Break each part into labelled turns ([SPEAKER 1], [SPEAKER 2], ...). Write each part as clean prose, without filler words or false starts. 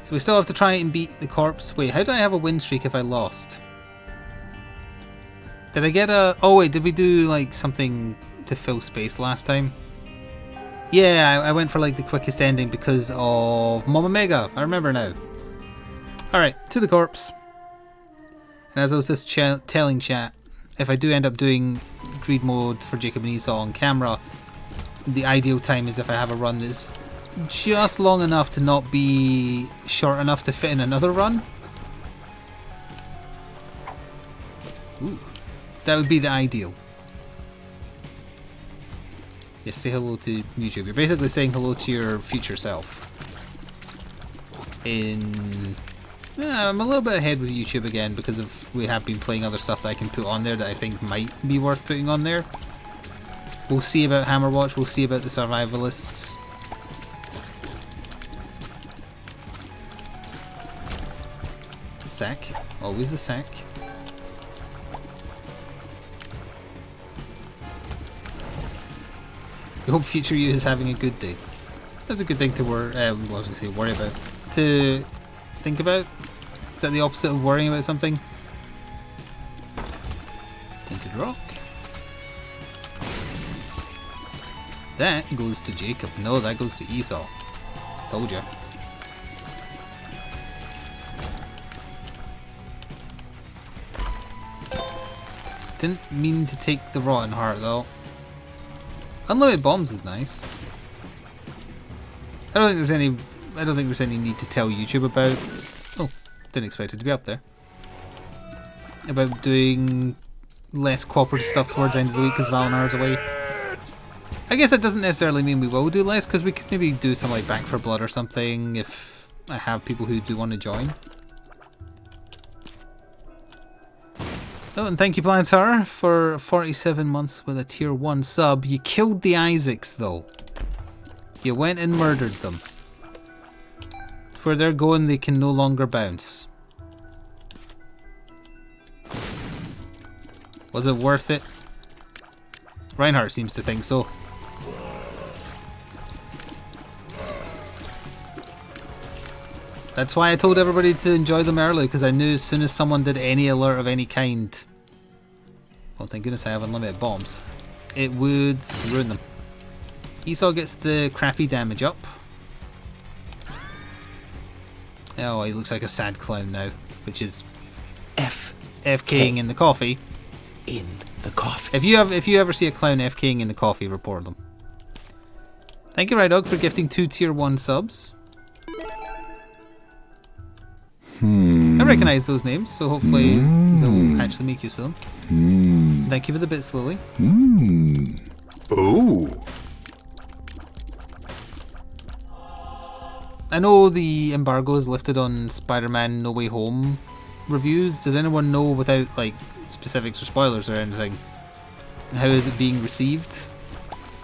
[SPEAKER 1] So we still have to try and beat the corpse. Wait, how do I have a win streak if I lost? Did I get a... Oh wait, did we do like something to fill space last time? Yeah, I went for like the quickest ending because of Mama Mega. I remember now. Alright, to the corpse. And as I was just telling chat, if I do end up doing greed mode for Jacob and Esau on camera, the ideal time is if I have a run that's just long enough to not be short enough to fit in another run. Ooh, that would be the ideal. Yes, say hello to YouTube. You're basically saying hello to your future self. I'm a little bit ahead with YouTube again because we have been playing other stuff that I can put on there that I think might be worth putting on there. We'll see about Hammerwatch, we'll see about the Survivalists. The sack, always the sack. We hope future you is having a good day. That's a good thing to worry about. To think about? Is that the opposite of worrying about something? Tinted rock. That goes to Jacob. No, that goes to Esau. Told ya. Didn't mean to take the rotten heart though. Unlimited bombs is nice. I don't think there's any need to tell YouTube about. Oh, didn't expect it to be up there. About doing less cooperative stuff towards the end of the week because Valinar's away. I guess that doesn't necessarily mean we will do less because we could maybe do some like Back for Blood or something if I have people who do want to join. Oh, and thank you, Plantar, for 47 months with a tier 1 sub. You killed the Isaacs, though. You went and murdered them. Where they're going, they can no longer bounce. Was it worth it? Reinhardt seems to think so. That's why I told everybody to enjoy them early, because I knew as soon as someone did any alert of any kind, well, thank goodness I have unlimited bombs, it would ruin them. Esau gets the crappy damage up. Oh, he looks like a sad clown now, which is FKing in the coffee.
[SPEAKER 2] In the coffee.
[SPEAKER 1] If you ever see a clown FKing in the coffee, report them. Thank you, Rydog, for gifting 2 tier 1 subs. I recognise those names, so hopefully they'll actually make use of them. Thank you for the bits, Lily.
[SPEAKER 2] Oh.
[SPEAKER 1] I know the embargo is lifted on Spider-Man No Way Home reviews. Does anyone know, without like specifics or spoilers or anything, how is it being received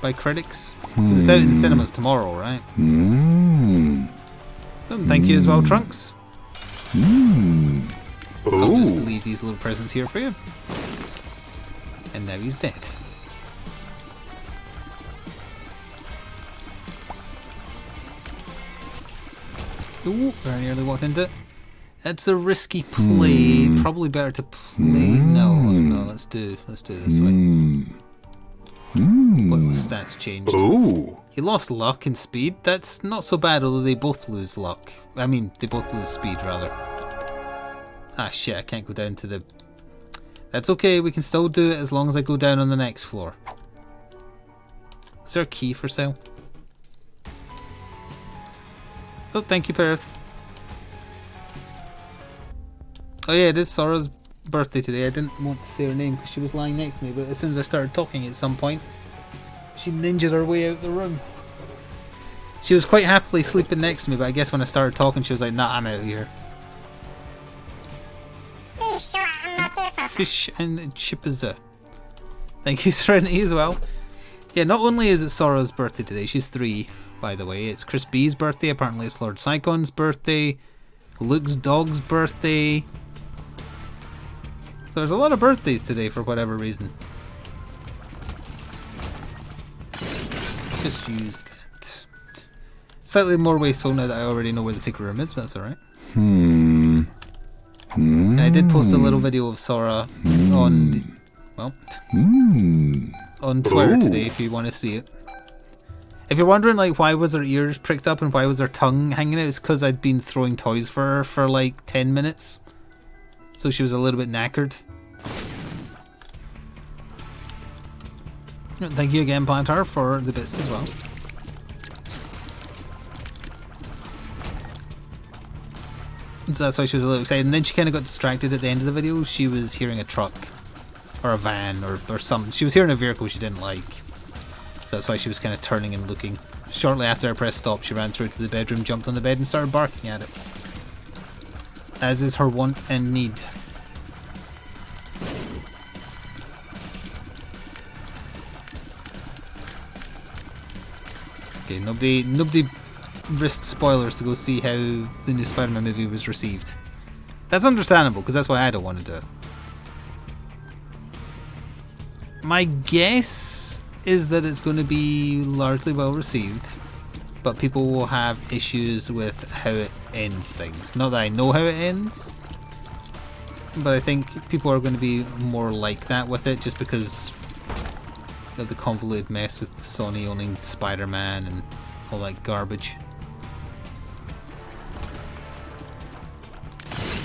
[SPEAKER 1] by critics? 'Cause it's out in the cinemas tomorrow, right? Thank you as well, Trunks. I'll just leave these little presents here for you. And now he's dead. Ooh, very nearly walked into it. That's a risky play. Probably better to play. No, let's do it this way. What stats changed? He lost luck and speed. That's not so bad, although they both lose luck. I mean, they both lose speed, rather. Ah, shit, I can't go down to the... That's okay, we can still do it as long as I go down on the next floor. Is there a key for sale? Oh, thank you, Perth. Oh yeah, it is Sora's birthday today. I didn't want to say her name because she was lying next to me, but as soon as I started talking at some point, she ninja'd her way out the room. She was quite happily sleeping next to me, but I guess when I started talking, she was like, nah, I'm out of here. Fish and Chipazza. Thank you, Serenity, as well. Yeah, not only is it Sora's birthday today, she's 3, by the way. It's Chris B's birthday, apparently it's Lord Sycon's birthday, Luke's dog's birthday. So there's a lot of birthdays today for whatever reason. Let's just use that. Slightly more wasteful now that I already know where the secret room is, but that's alright. And I did post a little video of Sora on, well, on Twitter today if you want to see it. If you're wondering like why was her ears pricked up and why was her tongue hanging out, it's because I'd been throwing toys for her for like 10 minutes. So she was a little bit knackered. Thank you again, Plantar, for the bits as well. So that's why she was a little excited. And then she kind of got distracted at the end of the video. She was hearing a truck or a van or something. She was hearing a vehicle she didn't like. So that's why she was kind of turning and looking. Shortly after I pressed stop, she ran through to the bedroom, jumped on the bed and started barking at it. As is her want and need. Okay, nobody risked spoilers to go see how the new Spider-Man movie was received. That's understandable, because that's why I don't want to do it. My guess is that it's going to be largely well received, but people will have issues with how it ends things. Not that I know how it ends, but I think people are going to be more like that with it just because of the convoluted mess with Sony owning Spider-Man and all that garbage.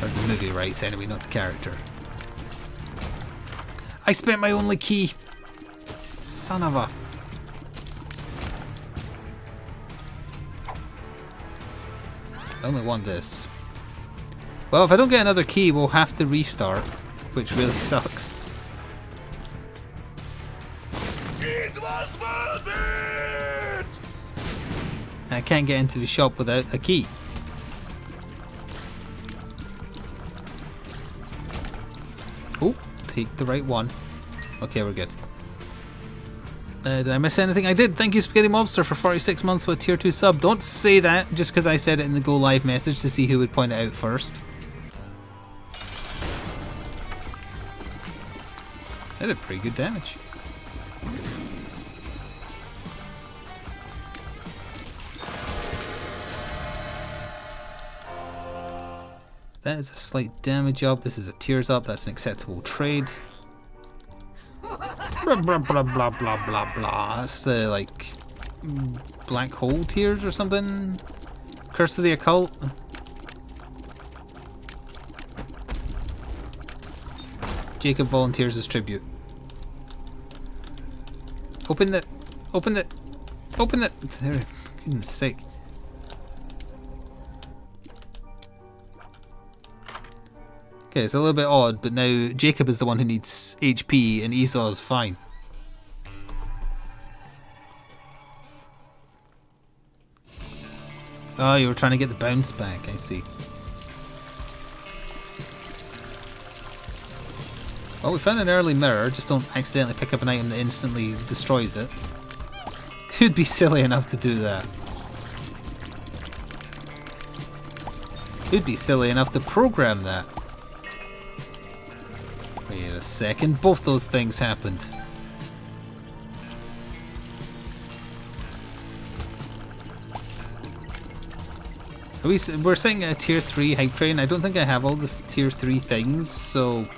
[SPEAKER 1] Or the movie rights anyway, not the character. I spent my only key! Son of a... I only want this. Well, if I don't get another key, we'll have to restart, which really sucks. It was worth it! I can't get into the shop without a key. Oh, take the right one. Okay, we're good. Did I miss anything? I did. Thank you, Spaghetti Mobster, for 46 months with a tier 2 sub. Don't say that just because I said it in the Go Live message to see who would point it out first. That did pretty good damage. That is a slight damage up. This is a tears up. That's an acceptable trade. Blah blah blah blah blah blah blah. That's the like black hole tears or something. Curse of the occult. Jacob volunteers as tribute. Open it. Open it. Open it. There. Goodness sake. Okay, it's a little bit odd, but now Jacob is the one who needs HP and Esau's fine. Oh, you were trying to get the bounce back, I see. Well, we found an early mirror, just don't accidentally pick up an item that instantly destroys it. Could be silly enough to do that. Could be silly enough to program that. Wait a second, both those things happened. We're saying a tier 3 hype train. I don't think I have all the tier 3 things, so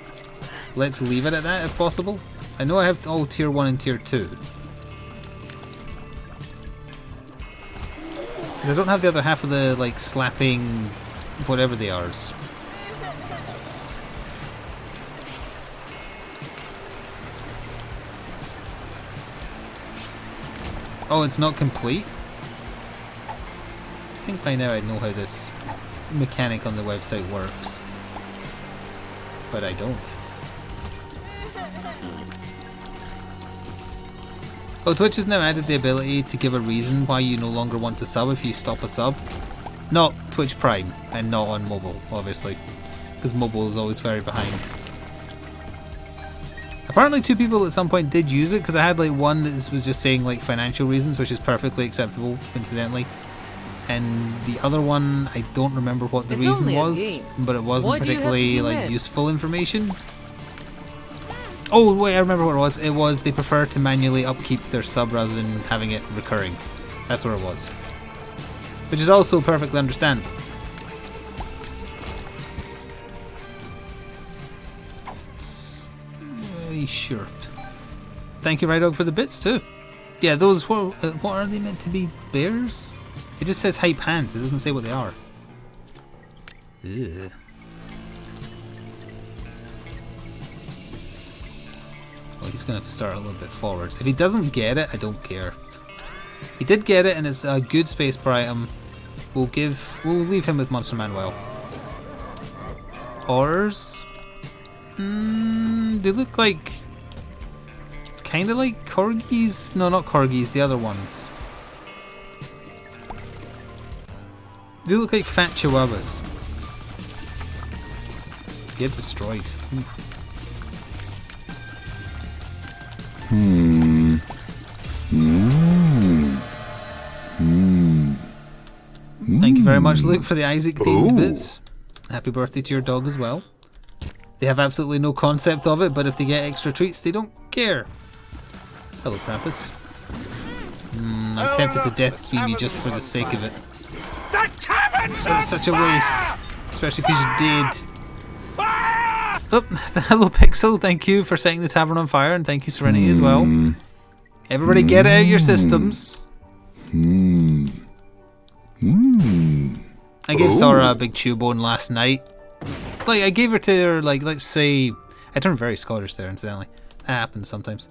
[SPEAKER 1] let's leave it at that if possible. I know I have all tier 1 and tier 2. Because I don't have the other half of the like slapping whatever they are. Oh, it's not complete? I think by now I know how this mechanic on the website works. But I don't. Oh, Twitch has now added the ability to give a reason why you no longer want to sub if you stop a sub. Not Twitch Prime, and not on mobile, obviously. Because mobile is always very behind. Apparently 2 people at some point did use it, because I had like one that was just saying like financial reasons, which is perfectly acceptable, incidentally. And the other one, I don't remember what the reason was, but it wasn't particularly like useful information. Oh wait, I remember what it was. It was they prefer to manually upkeep their sub rather than having it recurring. That's what it was. which is also perfectly understandable. Sure. Thank you, Rydog, for the bits too. Yeah, those what are they meant to be? Bears? It just says hype hands. It doesn't say what they are. Ugh. Well, he's going to have to start a little bit forwards. If he doesn't get it, I don't care. He did get it, and it's a good space per item. We'll leave him with Monster Manuel. Oars? They look like kind of like corgis. No, not corgis. The other ones. They look like fat chihuahuas. Get destroyed. Thank you very much, Luke, for the Isaac themed bits. Happy birthday to your dog as well. They have absolutely no concept of it, but if they get extra treats, they don't care. Hello, Krampus. I'm tempted to death beam you just for the sake of it. But it's such a waste, especially because you did. Oh, hello, Pixel. Thank you for setting the tavern on fire, and thank you, Serenity, as well. Everybody, get out your systems. I gave Sora a big chew bone last night. Like, I gave her to her, like, let's say... I turned very Scottish there, incidentally. That happens sometimes.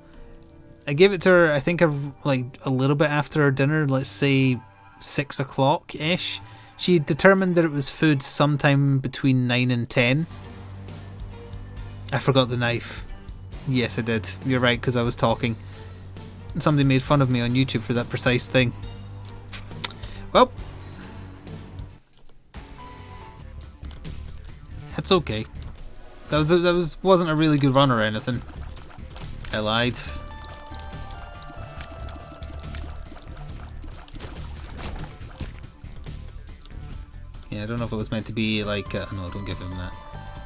[SPEAKER 1] I gave it to her, I think, like, a little bit after her dinner, let's say 6 o'clock-ish. She determined that it was food sometime between 9 and 10. I forgot the knife. Yes, I did. You're right, because I was talking. Somebody made fun of me on YouTube for that precise thing. Well... That's okay. That wasn't a really good run or anything. I lied. Yeah, I don't know if it was meant to be like no, don't give him that.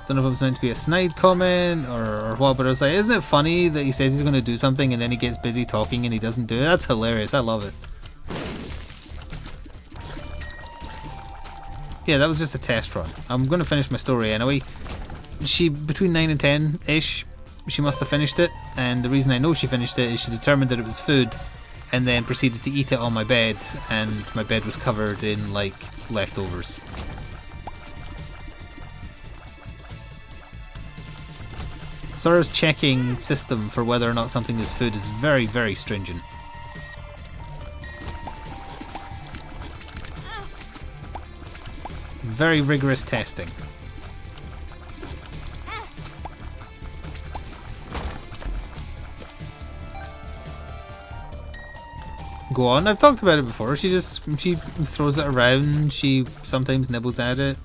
[SPEAKER 1] Don't know if it was meant to be a snide comment or what, but I was like, isn't it funny that he says he's going to do something and then he gets busy talking and he doesn't do it? That's hilarious. I love it. Yeah, that was just a test run. I'm going to finish my story anyway. Between 9 and 10-ish, she must have finished it. And the reason I know she finished it is she determined that it was food and then proceeded to eat it on my bed. And my bed was covered in, like, leftovers. Sora's checking system for whether or not something is food is very, very stringent. Very rigorous testing. Go on, I've talked about it before. She throws it around, she sometimes nibbles at it.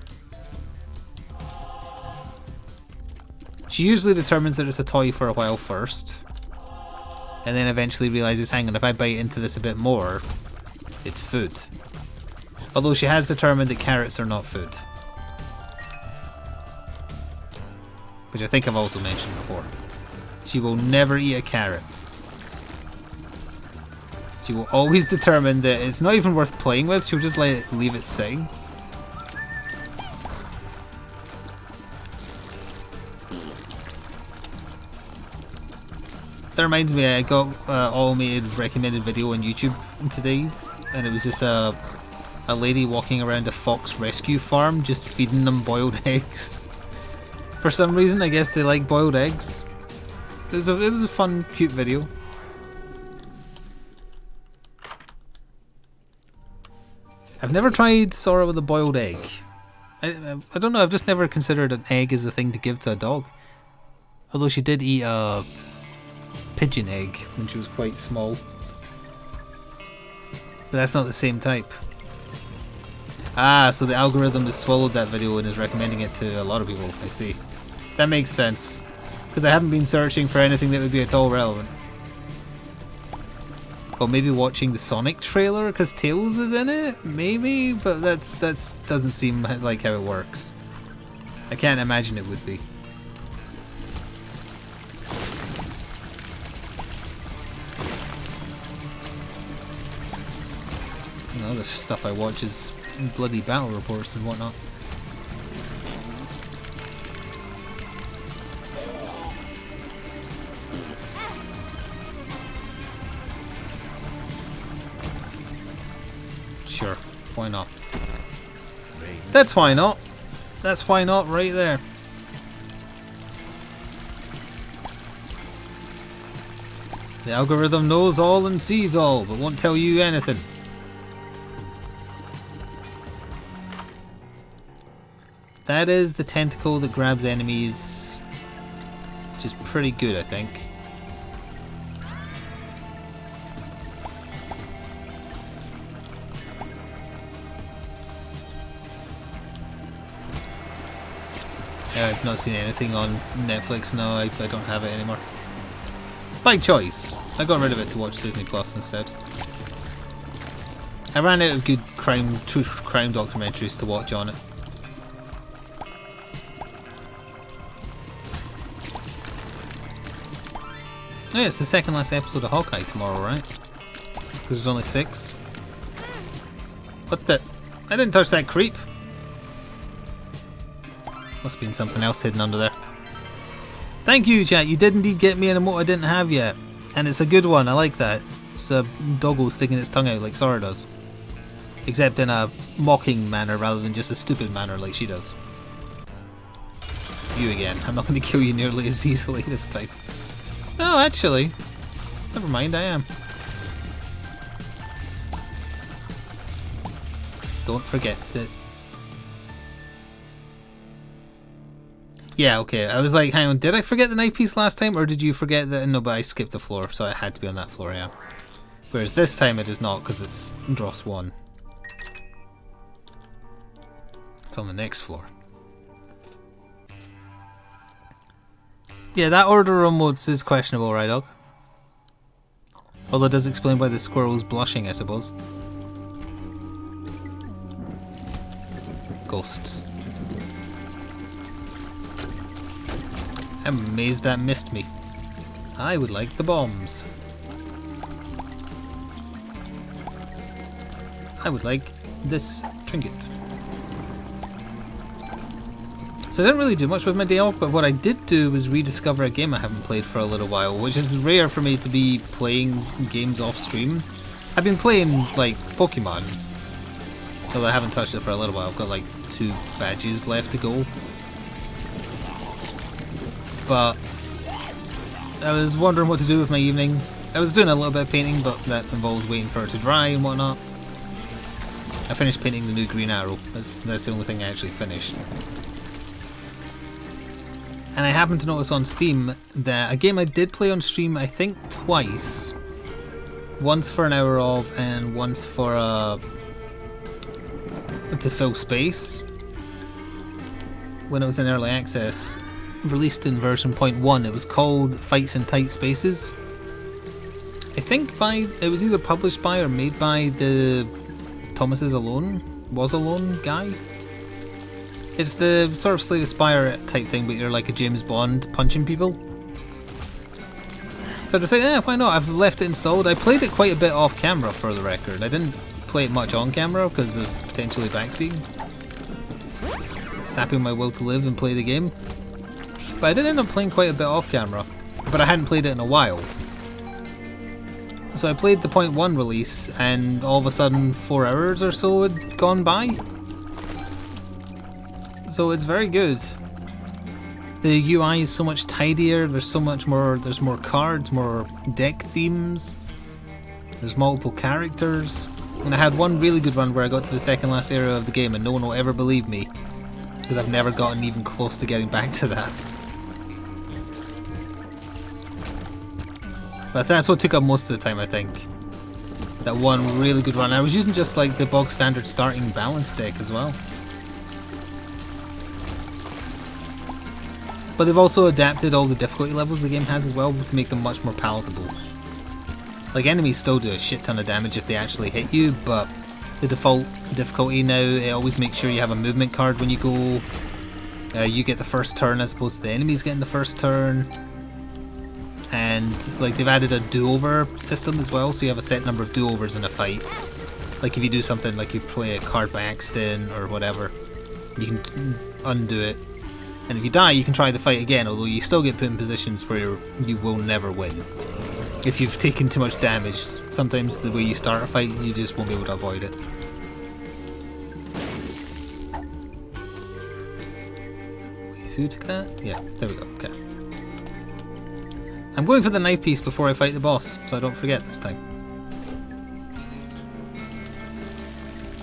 [SPEAKER 1] She usually determines that it's a toy for a while first. And then eventually realizes, hang on, if I bite into this a bit more, it's food. Although she has determined that carrots are not food. Which I think I've also mentioned before. She will never eat a carrot. She will always determine that it's not even worth playing with, she'll just leave it sitting. That reminds me, I got automated recommended video on YouTube today, and it was just a lady walking around a fox rescue farm just feeding them boiled eggs. For some reason, I guess they like boiled eggs. It was a fun, cute video. I've never tried Sora with a boiled egg. I don't know, I've just never considered an egg as a thing to give to a dog. Although she did eat a pigeon egg when she was quite small. But that's not the same type. Ah, so the algorithm has swallowed that video and is recommending it to a lot of people. I see. That makes sense. Because I haven't been searching for anything that would be at all relevant. Or maybe watching the Sonic trailer because Tails is in it? Maybe, but that doesn't seem like how it works. I can't imagine it would be. the other stuff I watch is bloody battle reports and whatnot. Sure, why not? That's why not. That's why not right there. The algorithm knows all and sees all, but won't tell you anything. That is the tentacle that grabs enemies, which is pretty good, I think. I've not seen anything on Netflix, no, I don't have it anymore. By choice. I got rid of it to watch Disney Plus instead. I ran out of good true crime documentaries to watch on it. Oh yeah, it's the second last episode of Hawkeye tomorrow, right? Because there's only 6. What the? I didn't touch that creep. Must have been something else hidden under there. Thank you, chat. You did indeed get me an emote I didn't have yet. And it's a good one. I like that. It's a doggo sticking its tongue out like Sora does. Except in a mocking manner rather than just a stupid manner like she does. You again. I'm not going to kill you nearly as easily this time. No, actually. Never mind, I am. Don't forget that... Yeah, okay. I was like, hang on, did I forget the knife piece last time, or did you forget that? No, but I skipped the floor, so it had to be on that floor, yeah. Whereas this time it is not, because it's Dross 1. It's on the next floor. Yeah, that order of modes is questionable, right, Dog? Although it does explain why the squirrel's blushing, I suppose. Ghosts. I'm amazed that missed me. I would like the bombs. I would like this trinket. So I didn't really do much with my day off, but what I did do was rediscover a game I haven't played for a little while, which is rare for me to be playing games off stream. I've been playing, like, Pokemon, although I haven't touched it for a little while. I've got, like, 2 badges left to go. But I was wondering what to do with my evening. I was doing a little bit of painting, but that involves waiting for it to dry and whatnot. I finished painting the new Green Arrow. That's the only thing I actually finished. And I happened to notice on Steam that a game I did play on stream, I think twice. Once for an hour of, and once for to fill space. When it was in early access, released in version 0.1, it was called Fights in Tight Spaces. I think it was either published by or made by the Thomas Was Alone guy. It's the sort of Slay the Spire type thing, but you're like a James Bond punching people. So I decided, why not? I've left it installed. I played it quite a bit off camera for the record. I didn't play it much on camera because of potentially backseat. Sapping my will to live and play the game. But I did end up playing quite a bit off camera. But I hadn't played it in a while. So I played the 0.1 release and all of a sudden 4 hours or so had gone by. So it's very good. The UI is so much tidier, there's so much more, there's more cards, more deck themes, there's multiple characters, and I had one really good run where I got to the second last area of the game and no one will ever believe me, because I've never gotten even close to getting back to that. But that's what took up most of the time, I think. That one really good run. I was using just like the bog standard starting balance deck as well. But they've also adapted all the difficulty levels the game has as well to make them much more palatable. Like, enemies still do a shit ton of damage if they actually hit you, but the default difficulty now, it always makes sure you have a movement card when you go. You get the first turn as opposed to the enemies getting the first turn. And like they've added a do-over system as well, so you have a set number of do-overs in a fight. Like if you do something like you play a card by accident or whatever, you can undo it. And if you die, you can try the fight again, although you still get put in positions where you will never win. If you've taken too much damage, sometimes the way you start a fight, you just won't be able to avoid it. Who took that? Yeah, there we go, okay. I'm going for the knife piece before I fight the boss, so I don't forget this time.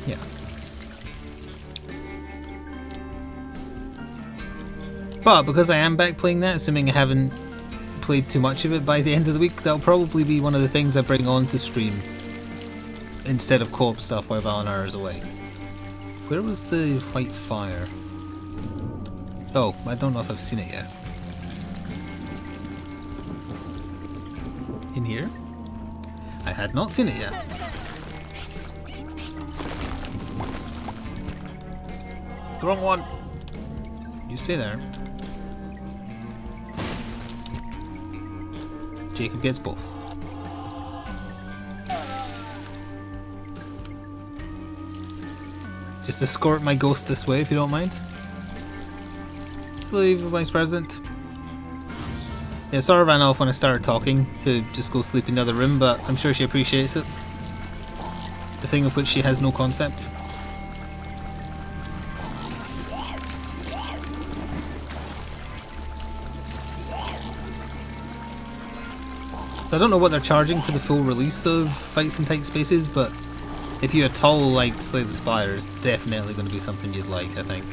[SPEAKER 1] Yeah. But because I am back playing that, assuming I haven't played too much of it by the end of the week, that'll probably be one of the things I bring on to stream instead of co-op stuff while Valinar is away. Where was the white fire? Oh, I don't know if I've seen it yet. In here? I had not seen it yet. The wrong one! You stay there. Jacob gets both. Just escort my ghost this way if you don't mind. Hello, Vice President. Yeah, Sora ran off when I started talking to just go sleep in the other room, but I'm sure she appreciates it. The thing of which she has no concept. So I don't know what they're charging for the full release of Fights in Tight Spaces, but if you at all like Slay the Spire, it's definitely going to be something you'd like, I think.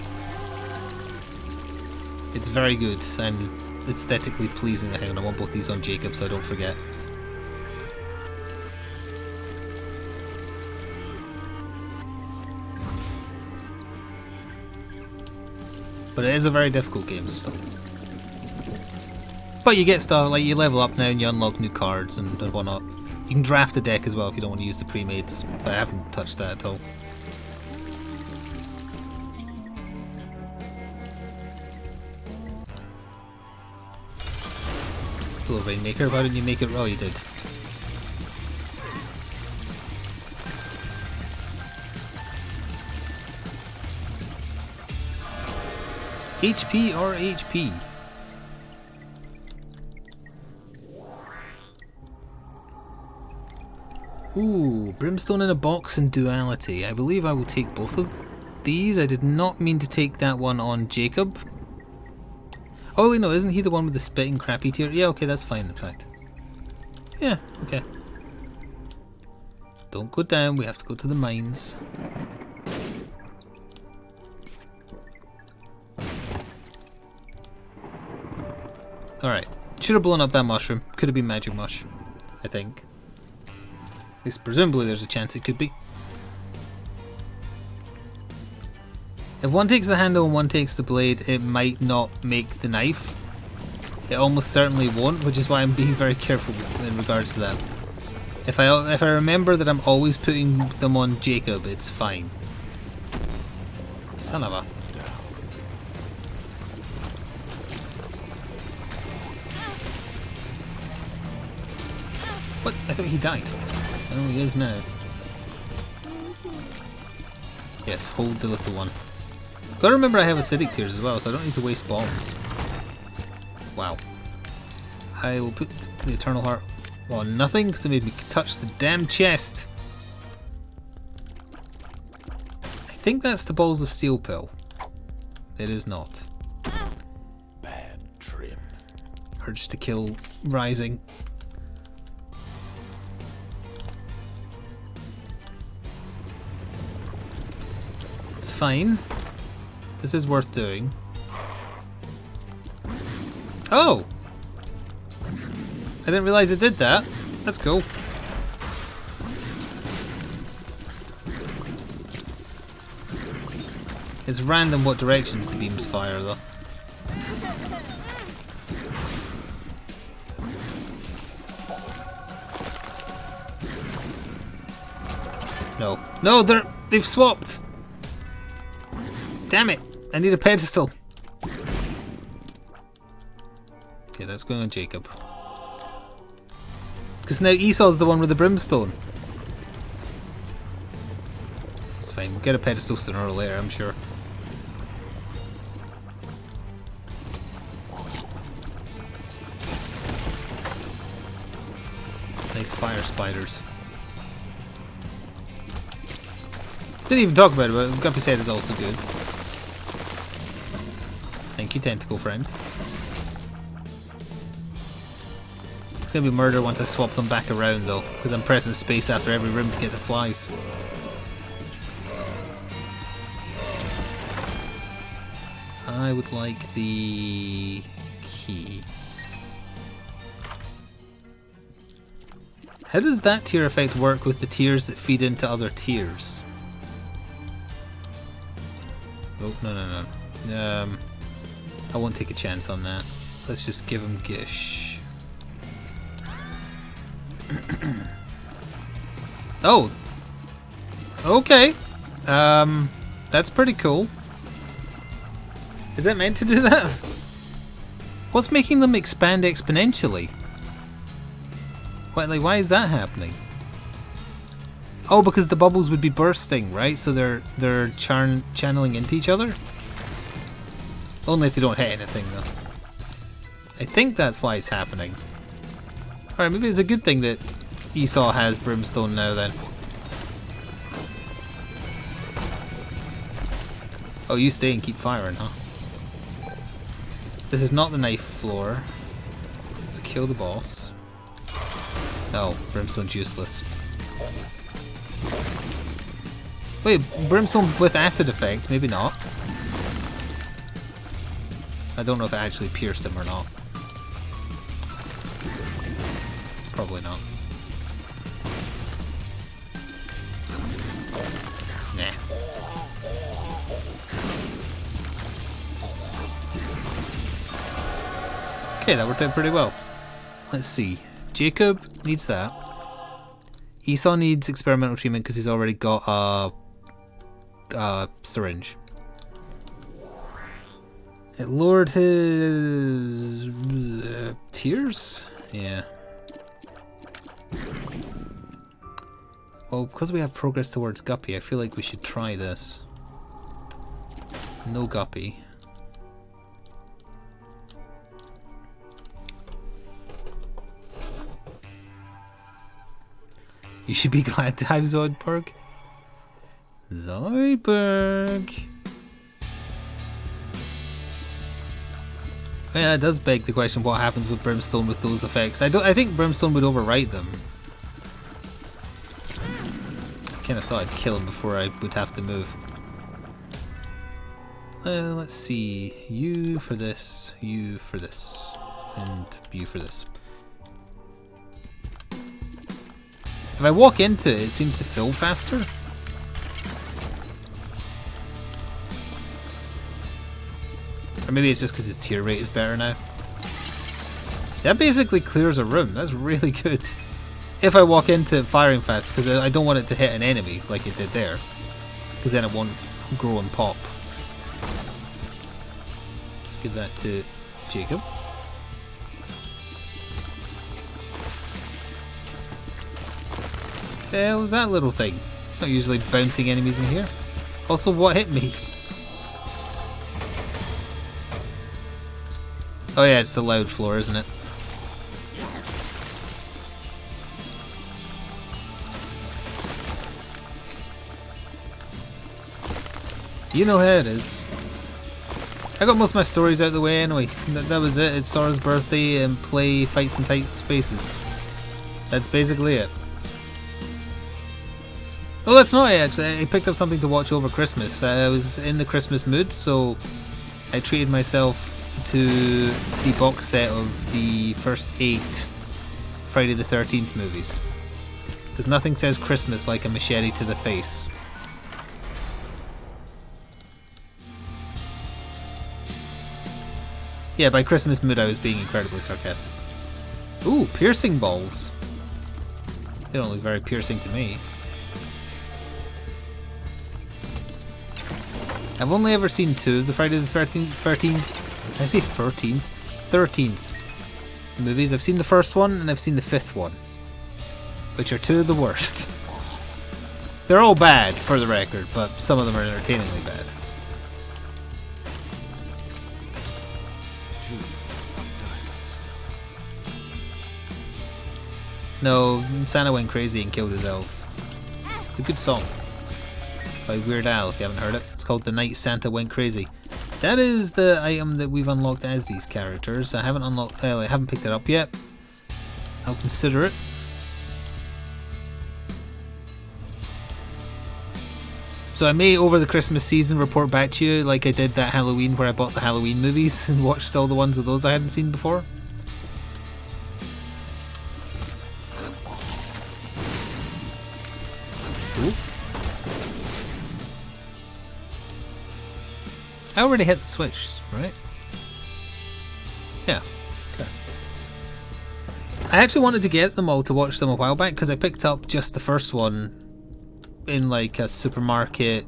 [SPEAKER 1] It's very good and aesthetically pleasing. Hang on, I want both these on Jacob so I don't forget. But it is a very difficult game still. But you get stuff, like you level up now and you unlock new cards and whatnot. You can draft the deck as well if you don't want to use the pre-mades, but I haven't touched that at all. Hello Rainmaker, why didn't you make it? Oh, you did. HP or HP? Ooh, Brimstone in a box and Duality. I believe I will take both of these. I did not mean to take that one on Jacob. Oh wait, no, isn't he the one with the spitting crappy tier? Yeah, okay, that's fine in fact. Yeah, okay. Don't go down, we have to go to the mines. Alright, should have blown up that mushroom. Could have been magic mush, I think. At least presumably there's a chance it could be. If one takes the handle and one takes the blade, it might not make the knife. It almost certainly won't, which is why I'm being very careful in regards to that. If I remember that I'm always putting them on Jacob, it's fine. Son of a... What? I thought he died. Oh, he is now. Yes, hold the little one. Gotta remember I have acidic tears as well, so I don't need to waste bombs. Wow. I will put the Eternal Heart on nothing because it made me touch the damn chest. I think that's the Balls of Steel pill. It is not.
[SPEAKER 2] Bad trip.
[SPEAKER 1] Urge to kill rising. It's fine. This is worth doing. Oh! I didn't realise it did that. Let's go. It's random what directions the beams fire though. No. No, they've swapped! Damn it! I need a pedestal. Okay, that's going on Jacob. Because now Esau's the one with the brimstone. fine. We'll get a pedestal sooner or later, I'm sure. Nice fire spiders. Didn't even talk about it, but Guppy's head is also good. Thank you, tentacle friend. It's gonna be murder once I swap them back around though, because I'm pressing space after every room to get the flies. I would like the key. How does that tier effect work with the tiers that feed into other tiers? Oh, no. I won't take a chance on that. Let's just give him Gish. Oh! Okay. That's pretty cool. Is that meant to do that? What's making them expand exponentially? Why is that happening? Oh, because the bubbles would be bursting, right? So they're channeling into each other? Only if they don't hit anything, though. I think that's why it's happening. Alright, maybe it's a good thing that Esau has brimstone now, then. Oh, you stay and keep firing, huh? This is not the knife floor. Let's kill the boss. No, brimstone's useless. Wait, brimstone with acid effect? Maybe not. I don't know if it actually pierced him or not. Probably not. Nah. Okay, that worked out pretty well. Let's see. Jacob needs that. Esau needs experimental treatment because he's already got a syringe. It lowered his tears? Yeah. Well, because we have progress towards Guppy, I feel like we should try this. No Guppy. You should be glad to have Zoidberg. Zoidberg. Yeah, it does beg the question: what happens with Brimstone with those effects? I think Brimstone would overwrite them. I kind of thought I'd kill him before I would have to move. Let's see. You for this. You for this. And you for this. If I walk into it, it seems to fill faster. Or maybe it's just because his tier rate is better now. That basically clears a room. That's really good. If I walk into it firing fast, because I don't want it to hit an enemy like it did there. Because then it won't grow and pop. Let's give that to Jacob. The hell is that little thing? It's not usually bouncing enemies in here. Also, what hit me? Oh yeah, it's the loud floor, isn't it? You know how it is. I got most of my stories out of the way anyway. That was it. It's Sora's birthday and play fights in tight spaces. That's basically it. Oh, that's not it actually. I picked up something to watch over Christmas. I was in the Christmas mood, so I treated myself to the box set of the first 8 Friday the 13th movies. Because nothing says Christmas like a machete to the face. Yeah, by Christmas mood I was being incredibly sarcastic. Ooh, piercing balls. They don't look very piercing to me. I've only ever seen 2 of the Friday the 13th. Did I say 13th? 13th movies. I've seen the first one and I've seen the 5th one, which are 2 of the worst. They're all bad, for the record, but some of them are entertainingly bad. No, Santa went crazy and killed his elves. It's a good song by Weird Al, if you haven't heard it. It's called The Night Santa Went Crazy. That is the item that we've unlocked as these characters. I haven't unlocked. I haven't picked it up yet. I'll consider it. So I may, over the Christmas season, report back to you like I did that Halloween where I bought the Halloween movies and watched all the ones of those I hadn't seen before. Ooh. I already hit the switch, right? Yeah. Okay. I actually wanted to get them all to watch them a while back because I picked up just the first one in like a supermarket.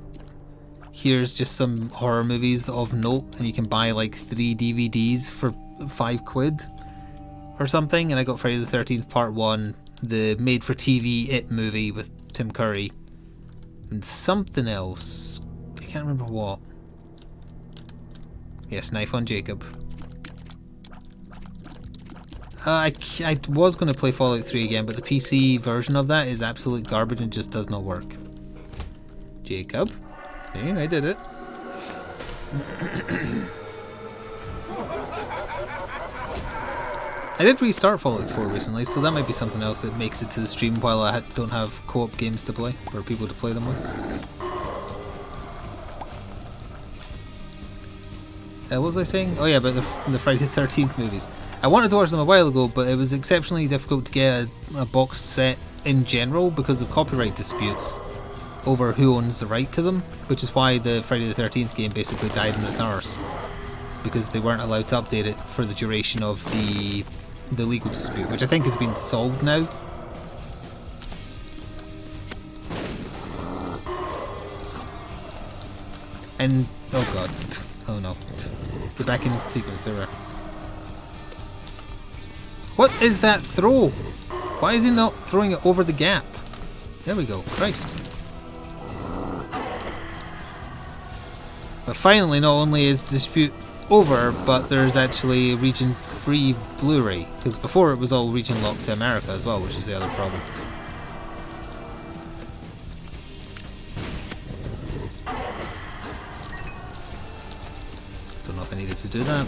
[SPEAKER 1] Here's just some horror movies of note, and you can buy like 3 DVDs for £5 or something. And I got Friday the 13th Part 1, the made-for-TV It movie with Tim Curry, and something else. I can't remember what. Yes, Knife on Jacob. I was going to play Fallout 3 again, but the PC version of that is absolute garbage and just does not work. Jacob. Yeah, I did it. I did restart Fallout 4 recently, so that might be something else that makes it to the stream while I don't have co-op games to play, or people to play them with. What was I saying? Oh yeah, about the Friday the 13th movies. I wanted to watch them a while ago, but it was exceptionally difficult to get a boxed set in general because of copyright disputes over who owns the right to them, which is why the Friday the 13th game basically died in its arse, because they weren't allowed to update it for the duration of the legal dispute, which I think has been solved now. And oh god, oh no, get back in sequence there. What is that throw? Why is he not throwing it over the gap? There we go, Christ. But finally, not only is the dispute over, but there's actually a region-free Blu-ray, because before it was all region-locked to America as well, which is the other problem. Don't know if I needed to do that.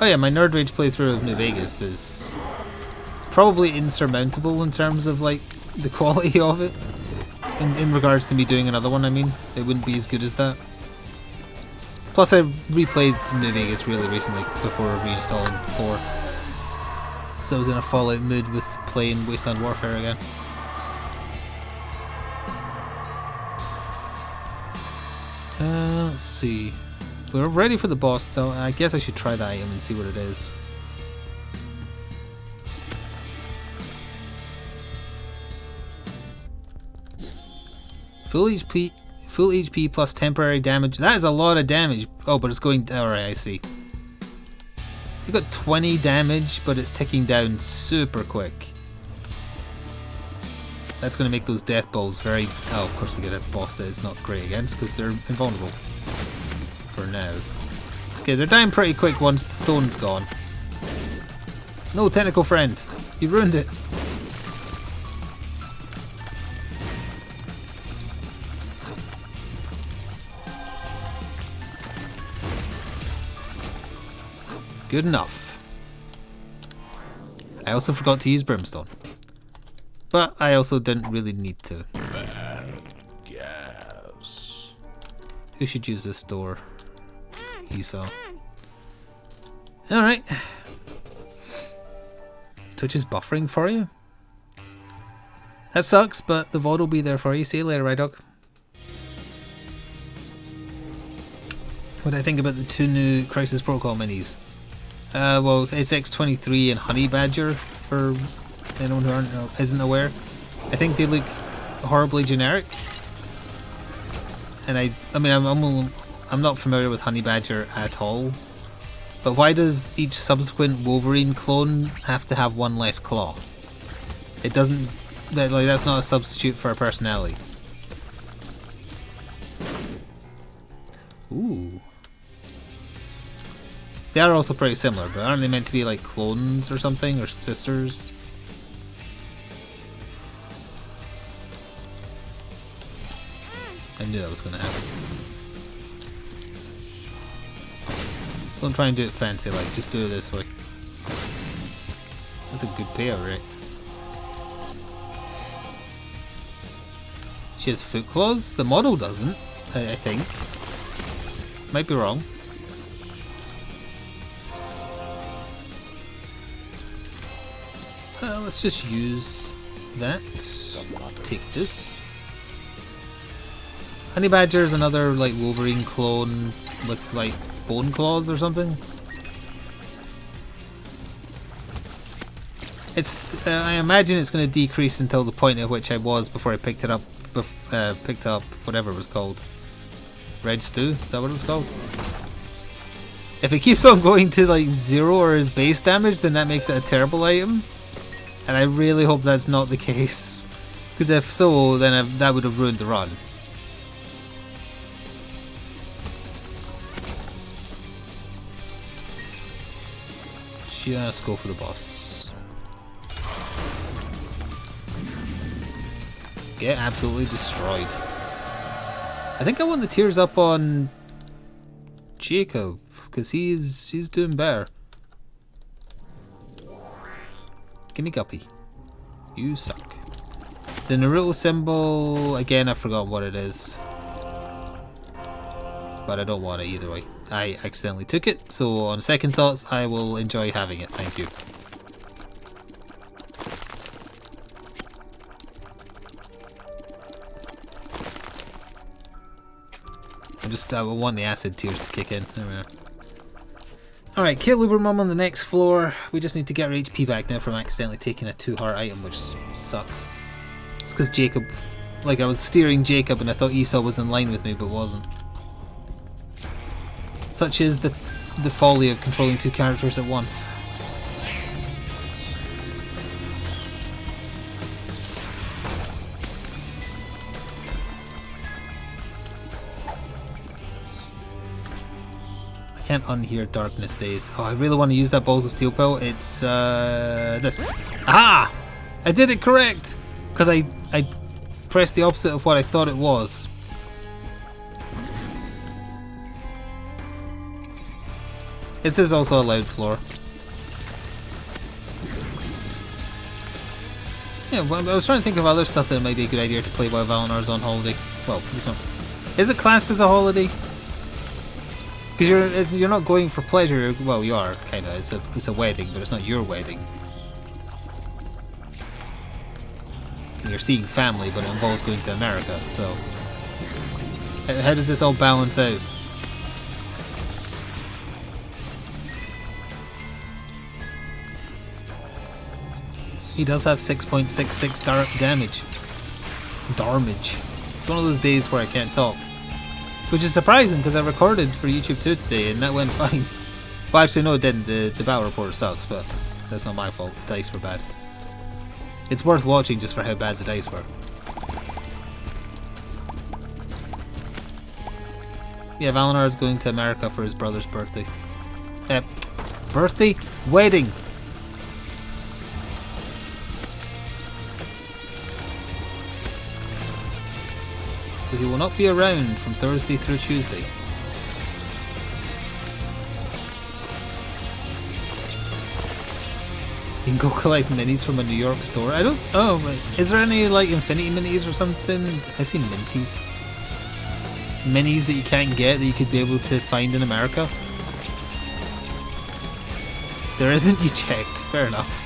[SPEAKER 1] Oh yeah, my Nerd Rage playthrough of New Vegas is probably insurmountable in terms of like the quality of it. In regards to me doing another one, I mean, it wouldn't be as good as that. Plus, I replayed New Vegas really recently before reinstalling 4, so I was in a Fallout mood with playing Wasteland Warfare again. Let's see. We're ready for the boss, so I guess I should try that item and see what it is. Full HP plus temporary damage. That is a lot of damage. Oh, but it's going... Alright, I see. You got 20 damage, but it's ticking down super quick. That's going to make those death balls very... Oh, of course we get a boss that is not great against, because they're invulnerable. For now. Okay, they're down pretty quick once the stone's gone. No, tentacle friend. You ruined it. Good enough. I also forgot to use brimstone. But I also didn't really need to.
[SPEAKER 2] Bad gas.
[SPEAKER 1] Who should use this door? Esau. Alright. Twitch is buffering for you? That sucks, but the VOD will be there for you. See you later, right dog? What do I think about the 2 new Crisis Protocol minis? Well, it's X23 and Honey Badger, for anyone who isn't aware. I think they look horribly generic. And I mean, I'm not familiar with Honey Badger at all. But why does each subsequent Wolverine clone have to have 1 less claw? It doesn't... that's not a substitute for a personality. Ooh. They are also pretty similar, but aren't they meant to be like clones or something? Or sisters? I knew that was going to happen. Don't try and do it fancy, like, just do it this way. That's a good payout rate. She has foot claws? The model doesn't, I think. Might be wrong. Let's just use that. Take this. Honey Badger is another like Wolverine clone with like bone claws or something. It's I imagine it's going to decrease until the point at which I was before I picked it up. Picked up whatever it was called. Red Stew? Is that what it was called? If it keeps on going to like 0 or is base damage, then that makes it a terrible item. And I really hope that's not the case. Because if so, then that would have ruined the run. Just go for the boss. Get absolutely destroyed. I think I want the tears up on Jacob, because he's doing better. Gimme Guppy. You suck. The Naruto symbol, again I've forgotten what it is. But I don't want it either way. I accidentally took it, so on second thoughts I will enjoy having it, thank you. I want the acid tears to kick in. There we are. Alright, kill Uber Mum on the next floor. We just need to get our HP back now from accidentally taking a 2-heart item, which sucks. It's because Jacob... Like, I was steering Jacob and I thought Esau was in line with me, but wasn't. Such is the folly of controlling 2 characters at once. I can't unhear Darkness Days. Oh, I really want to use that Balls of Steel pill. It's this. Aha! I did it correct! Because I pressed the opposite of what I thought it was. This is also a loud floor. Yeah, well, I was trying to think of other stuff that might be a good idea to play while Valinar's on holiday. Well, it's not. Is it classed as a holiday? Because you're not going for pleasure. Well, you are kind of. It's a wedding, but it's not your wedding. You're seeing family, but it involves going to America. So, how does this all balance out? He does have 6.66 damage. Darmage. It's one of those days where I can't talk. Which is surprising because I recorded for YouTube 2 today and that went fine. Well, actually, no, it didn't. The battle report sucks, but that's not my fault. The dice were bad. It's worth watching just for how bad the dice were. Yeah, Valinor is going to America for his brother's birthday. Birthday? Wedding! So he will not be around from Thursday through Tuesday. You can go collect minis from a New York store. I don't... Oh, right. Is there any, like, Infinity minis or something? I see minties. Minis that you can't get that you could be able to find in America? There isn't? You checked. Fair enough.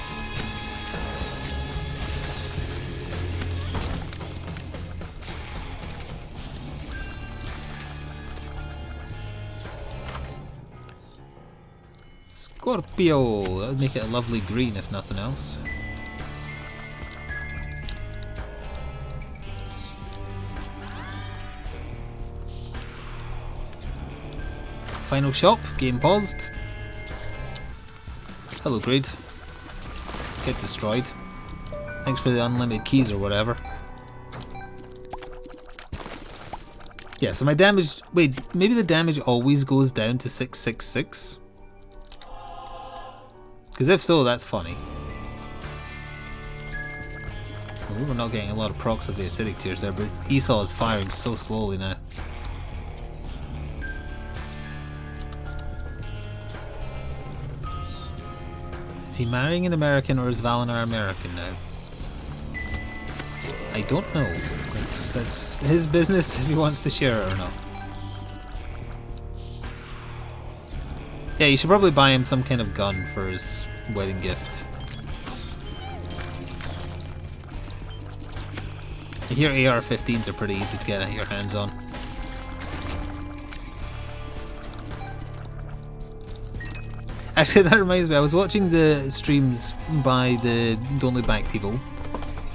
[SPEAKER 1] Scorpio! That would make it a lovely green if nothing else. Final shop, game paused. Hello, Grid. Get destroyed. Thanks for the unlimited keys or whatever. Yeah, so my damage... Wait, maybe the damage always goes down to 666? Because if so, that's funny. Well, we're not getting a lot of procs of the acidic tears there, but Esau is firing so slowly now. Is he marrying an American or is Valinar American now? I don't know. That's his business if he wants to share it or not. Yeah, you should probably buy him some kind of gun for his wedding gift. I hear AR-15s are pretty easy to get your hands on. Actually, that reminds me, I was watching the streams by the Don't Look Back people,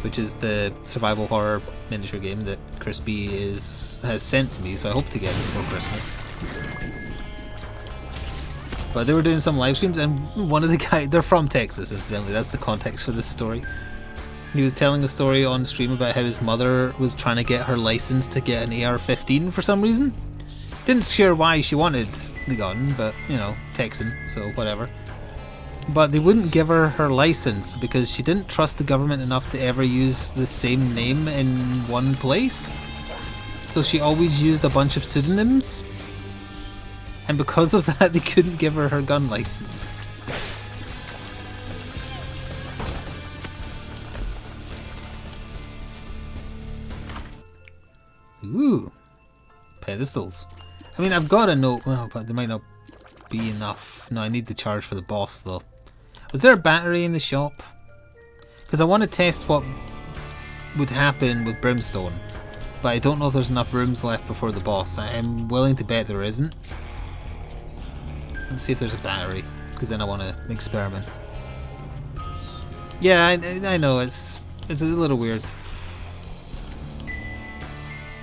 [SPEAKER 1] which is the survival horror miniature game that Crispy has sent to me, so I hope to get it before Christmas. But they were doing some live streams, and one of the guys, they're from Texas incidentally, that's the context for this story. He was telling a story on stream about how his mother was trying to get her license to get an AR-15 for some reason. Didn't share why she wanted the gun, but, you know, Texan, so whatever. But they wouldn't give her her license because she didn't trust the government enough to ever use the same name in one place. So she always used a bunch of pseudonyms. And because of that, they couldn't give her her gun license. Ooh. Pedestals. I mean, I've got a note, well, but there might not be enough. No, I need the charge for the boss, though. Was there a battery in the shop? Because I want to test what would happen with Brimstone, but I don't know if there's enough rooms left before the boss. I'm willing to bet there isn't. Let's see if there's a battery, because then I want to experiment. Yeah, I know, it's a little weird.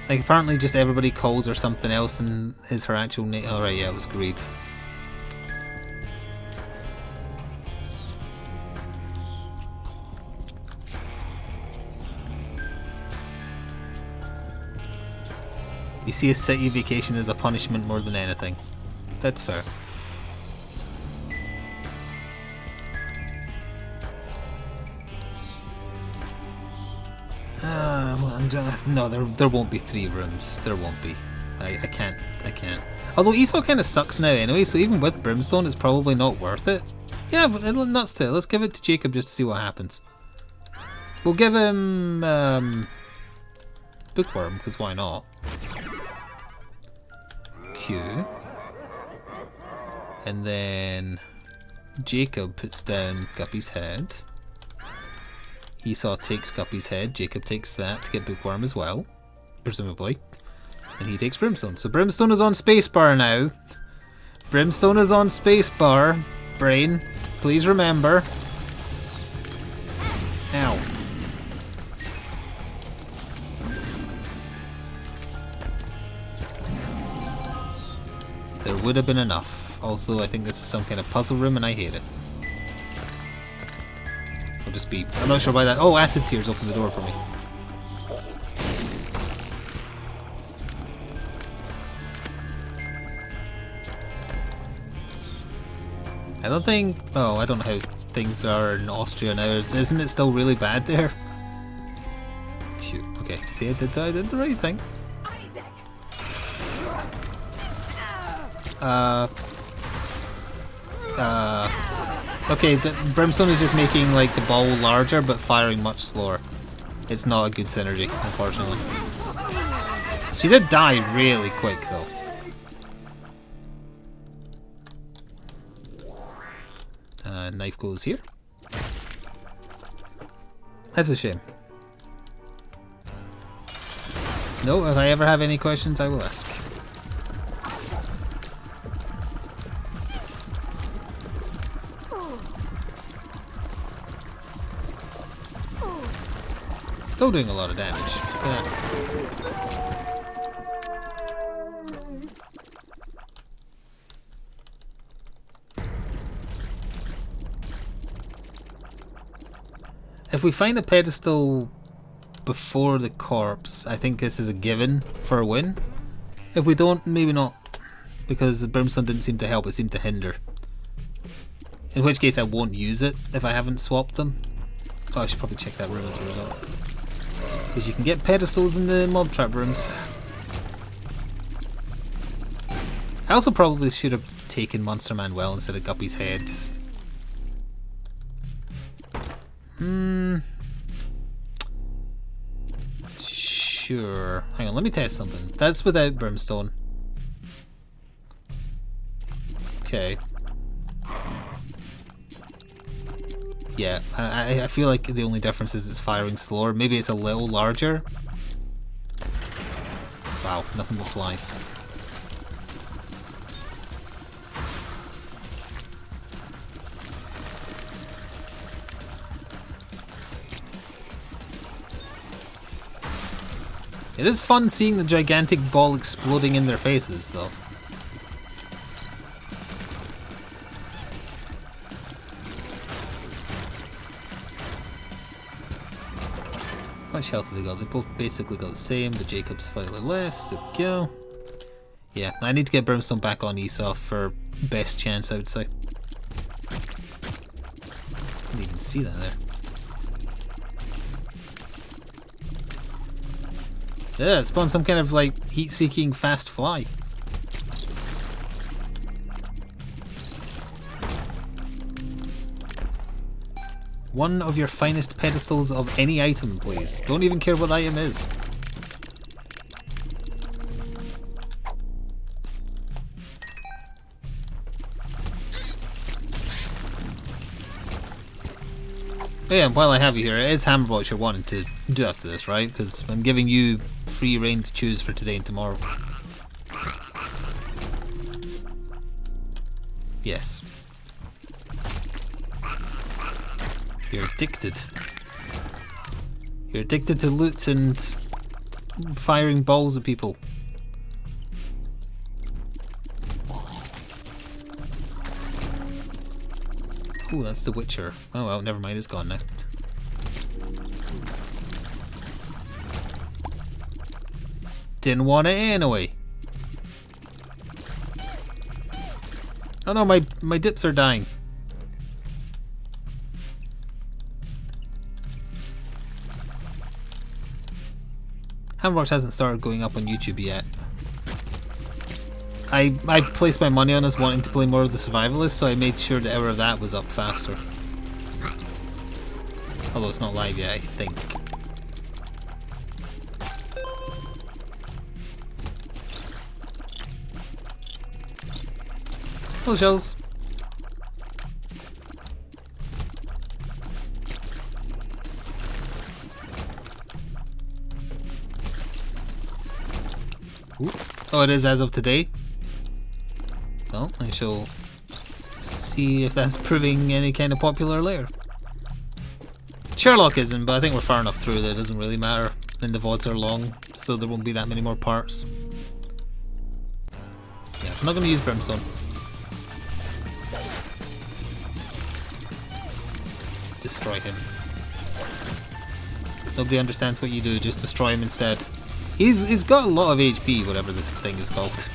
[SPEAKER 1] Like, apparently just everybody calls her something else and is her actual name. Alright, yeah, it was Greed. You see a city vacation as a punishment more than anything. That's fair. No, there won't be 3 rooms. There won't be. I can't. Although Esau kind of sucks now anyway, so even with Brimstone, it's probably not worth it. Yeah, but not still. Let's give it to Jacob just to see what happens. We'll give him Bookworm, because why not? Q. And then Jacob puts down Guppy's head. Esau takes Guppy's head, Jacob takes that to get Bookworm as well, presumably. And he takes Brimstone. So Brimstone is on spacebar now. Brimstone is on spacebar. Brain, please remember. Ow. There would have been enough. Also, I think this is some kind of puzzle room and I hate it. I'll just be... I'm not sure why that... Oh, acid tears opened the door for me. I don't think... Oh, I don't know how things are in Austria now. Isn't it still really bad there? Shoot. Okay. See, I did the right thing. Okay, the Brimstone is just making like the ball larger but firing much slower. It's not a good synergy, unfortunately. She did die really quick though. Knife goes here. That's a shame. No, if I ever have any questions I will ask. Still doing a lot of damage. Yeah. If we find a pedestal before the corpse, I think this is a given for a win. If we don't, maybe not, because the brimstone didn't seem to help, it seemed to hinder. In which case I won't use it if I haven't swapped them. Oh, I should probably check that room as a result. Because you can get pedestals in the mob trap rooms. I also probably should have taken Monster Manuel instead of Guppy's head. Sure. Hang on, let me test something. That's without brimstone. Okay. Yeah, I feel like the only difference is it's firing slower. Maybe it's a little larger. Wow, nothing but flies. It is fun seeing the gigantic ball exploding in their faces, though. How much health have they got? They both basically got the same, but Jacob's slightly less. There we go. Yeah, I need to get Brimstone back on Esau for best chance, I would say. Didn't even see that there. Yeah, it spawned some kind of like heat-seeking fast fly. One of your finest pedestals of any item, please. Don't even care what the item is. Oh yeah, and while I have you here, it is Hammerbox you're wanting to do after this, right? Because I'm giving you free reign to choose for today and tomorrow. Yes. You're addicted. You're addicted to loot and firing balls at people. Ooh, that's the Witcher. Oh well, never mind, it's gone now. Didn't want it anyway. Oh no, my dips are dying. Hammerbox hasn't started going up on YouTube yet. I placed my money on us wanting to play more of the Survivalist, so I made sure the hour of that was up faster. Although it's not live yet, I think. Hello, Shells. Ooh. Oh, it is as of today? Well, I shall see if that's proving any kind of popular later. Sherlock isn't, but I think we're far enough through that it doesn't really matter. And the VODs are long, so there won't be that many more parts. Yeah, I'm not going to use Brimstone. Destroy him. Nobody understands what you do, just destroy him instead. He's got a lot of HP, whatever this thing is called.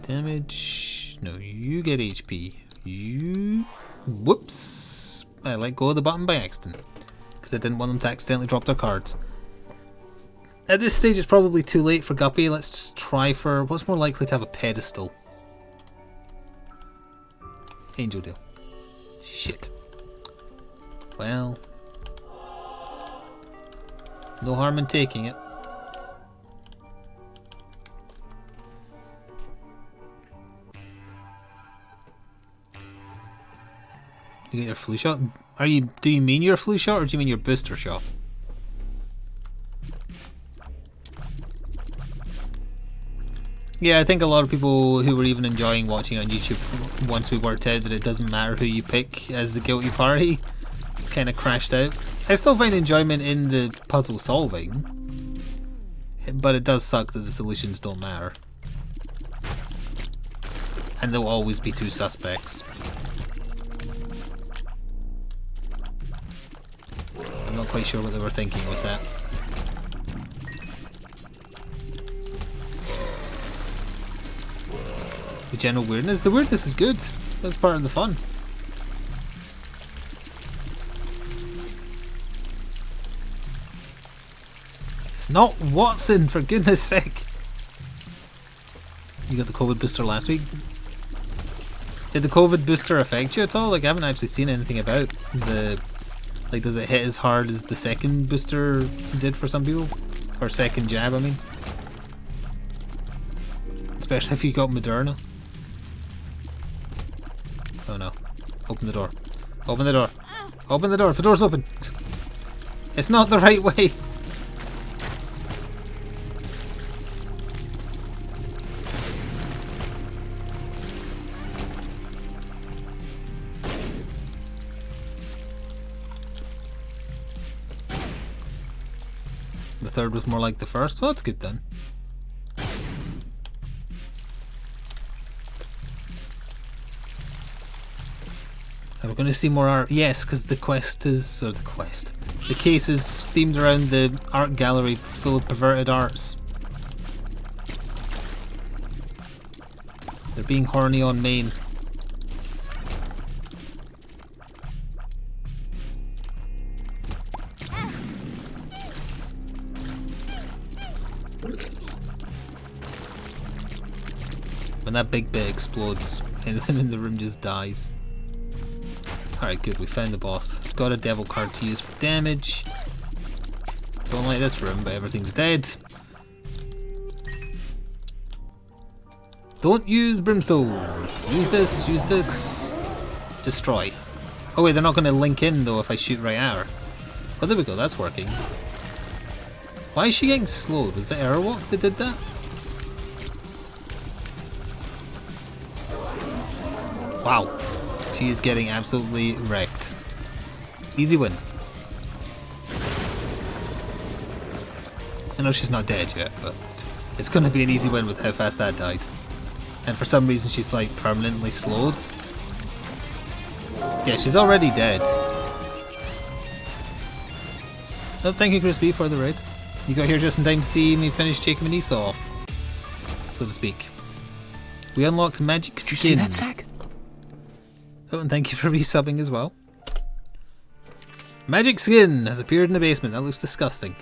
[SPEAKER 1] Damage. No, you get HP. You. Whoops. I let go of the button by accident. Because I didn't want them to accidentally drop their cards. At this stage, it's probably too late for Guppy. Let's just try for what's more likely to have a pedestal. Angel deal. Shit. Well. No harm in taking it. You get your flu shot? Do you mean your flu shot or do you mean your booster shot? Yeah, I think a lot of people who were even enjoying watching on YouTube once we worked out that it doesn't matter who you pick as the guilty party kind of crashed out. I still find enjoyment in the puzzle solving, but it does suck that the solutions don't matter. And there'll always be two suspects. quite sure what they were thinking with that. The general weirdness. The weirdness is good. That's part of the fun. It's not Watson, for goodness sake. You got the COVID booster last week. Did the COVID booster affect you at all? Like, I haven't actually seen anything about the... Like, does it hit as hard as the second booster did for some people? Or second jab, I mean. Especially if you got Moderna. Oh no. Open the door. Open the door. Open the door. If the door's open. It's not the right way. The third was more like the first. Well, that's good then. Are we going to see more art? Yes, because the quest is... Or the quest. The case is themed around the art gallery full of perverted arts. They're being horny on main. When that big bit explodes, anything in the room just dies. Alright, good, we found the boss. Got a devil card to use for damage. Don't like this room, but everything's dead. Don't use brimstone. Use this. Destroy. Oh wait, they're not going to link in though if I shoot right at her. Oh, there we go, that's working. Why is she getting slowed? Was it Airwalk that did that? Wow. She is getting absolutely wrecked. Easy win. I know she's not dead yet, but it's going to be an easy win with how fast that died. And for some reason she's like permanently slowed. Yeah, she's already dead. Oh, thank you, Chris B, for the raid. You got here just in time to see me finish Jacob and Esau off, so to speak. We unlocked magic skin.
[SPEAKER 3] Did you see that, Zach?
[SPEAKER 1] Oh, and thank you for resubbing as well. Magic skin has appeared in the basement. That looks disgusting.